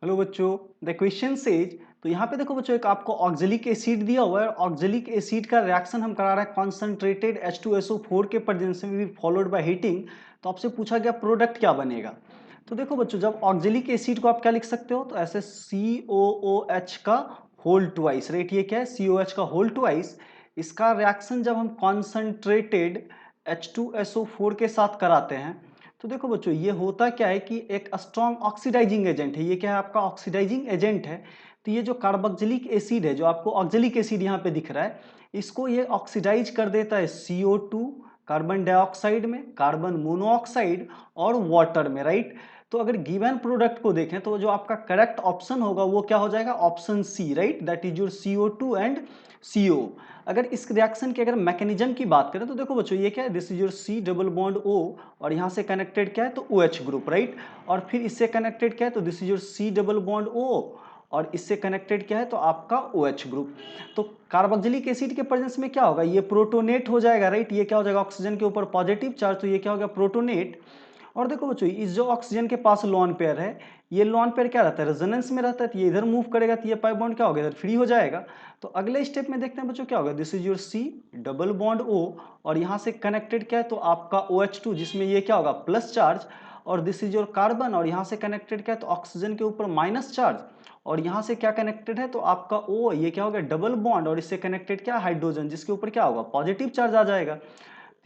Hello बच्चों, the question says. तो यहाँ पे देखो बच्चों, एक आपको ऑक्जेलिक एसिड दिया हुआ है। ऑक्जेलिक एसिड का रिएक्शन हम करा रहे हैं कॉन्सेंट्रेटेड H2SO4 के प्रेजेंस में भी फॉलोड बाय हीटिंग। तो आपसे पूछा गया प्रोडक्ट क्या बनेगा। तो देखो बच्चों, जब ऑक्जेलिक एसिड को आप क्या लिख सकते हो, तो ऐसे COOH का होल ट्वाइस, राइट। ये क्या है, COH का होल ट्वाइस। इसका रिएक्शन जब हम कॉन्सेंट्रेटेड H2SO4 के साथ कराते हैं, तो देखो बच्चों, ये होता क्या है कि एक स्ट्रॉन्ग ऑक्सीडाइजिंग एजेंट है। ये क्या है, आपका ऑक्सीडाइजिंग एजेंट है। तो ये जो कार्बोक्सिलिक एसिड है, जो आपको ऑक्जेलिक एसिड यहाँ पे दिख रहा है, इसको ये ऑक्सीडाइज कर देता है CO2, कार्बन डाइऑक्साइड में, कार्बन मोनोऑक्साइड और वाटर में, राइट। तो अगर गिवन प्रोडक्ट को देखें तो जो आपका करेक्ट ऑप्शन होगा वो क्या हो जाएगा, option C, right. That is your CO2 and CO। अगर इस रिएक्शन के अगर मैकेनिज्म की बात करें तो देखो बच्चों, ये क्या है, this is your C double bond O, और यहाँ से कनेक्टेड क्या है, तो OH ग्रुप, राइट। और फिर इससे कनेक्टेड क्या है, तो this is your C double bond O, और इससे कनेक्टेड क्या है, तो आपका OH ग्रुप। तो कार्बोक्सिलिक एसिड के प्रेजेंस में क्या होगा, ये प्रोटोनेट हो जाएगा, राइट। ये क्या हो जाएगा, ऑक्सीजन के ऊपर पॉजिटिव चार्ज, तो ये क्या हो गया, प्रोटोनेट। और देखो बच्चों, इस जो ऑक्सीजन के पास लोन पेयर है, ये लोन पेयर क्या रहता है, रेजोनेंस में रहता है। तो ये इधर मूव करेगा तो ये पाई बॉन्ड क्या होगा, इधर फ्री हो जाएगा। तो अगले स्टेप में देखते हैं बच्चों क्या होगा, this is your C double bond O, और यहाँ से कनेक्टेड क्या है, तो आपका OH2, जिसमें ये क्या होगा, प्लस चार्ज। और दिस इज योर कार्बन, और यहाँ से कनेक्टेड क्या है, तो ऑक्सीजन के ऊपर माइनस चार्ज। और यहाँ से क्या कनेक्टेड है, तो आपका O, ये क्या होगा, डबल बॉन्ड, और इससे कनेक्टेड क्या, हाइड्रोजन, जिसके ऊपर क्या होगा, पॉजिटिव चार्ज आ जाएगा।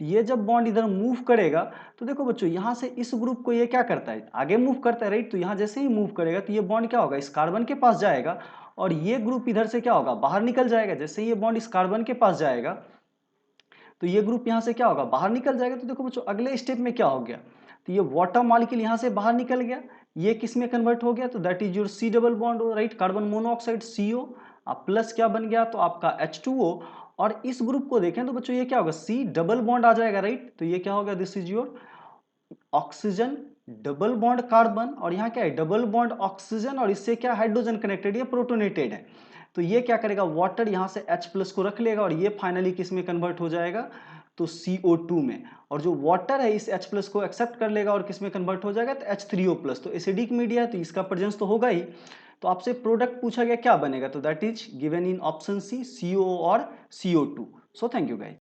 ये जब बॉन्ड इधर मूव करेगा, तो देखो बच्चों, यहाँ से इस ग्रुप को ये क्या करता है, आगे मूव करता है, राइट। तो यहाँ जैसे ही मूव करेगा तो ये बॉन्ड क्या होगा, इस कार्बन के पास जाएगा, और ये ग्रुप इधर से क्या होगा, बाहर निकल जाएगा। जैसे ही ये बॉन्ड इस कार्बन के पास जाएगा, तो ये ग्रुप यहाँ से क्या होगा, बाहर निकल जाएगा। तो देखो बच्चों, अगले स्टेप में क्या हो गया, तो ये वाटर मॉलिक्यूल यहाँ से बाहर निकल गया, ये किस में कन्वर्ट हो गया, तो that is your C double bond, right, carbon monoxide CO, अब प्लस क्या बन गया, तो आपका H2O। और इस ग्रुप को देखें तो बच्चों, ये क्या होगा, C डबल बॉन्ड आ जाएगा, राइट। तो ये क्या होगा, this is your oxygen double bond carbon, और यहाँ क्या है, डबल बॉन्ड ऑक्सीजन, और इससे क्या, हाइड्रोजन कनेक्टेड, ये प्रोटोनेटेड है। तो ये क्या करेगा, वाटर यहाँ से H प्लस को रख लेगा, और ये फाइनली किस में कन्वर्ट हो जाएगा, तो CO2 में। और जो वाटर है इस H प्लस को एक्सेप्ट कर लेगा, और किस में कन्वर्ट हो जाएगा, तो H3O प्लस। तो एसिडिक मीडिया है तो इसका प्रेजेंस तो होगा ही। तो आपसे प्रोडक्ट पूछा गया क्या बनेगा, तो that is given in option C, CO और CO2। So thank you guys.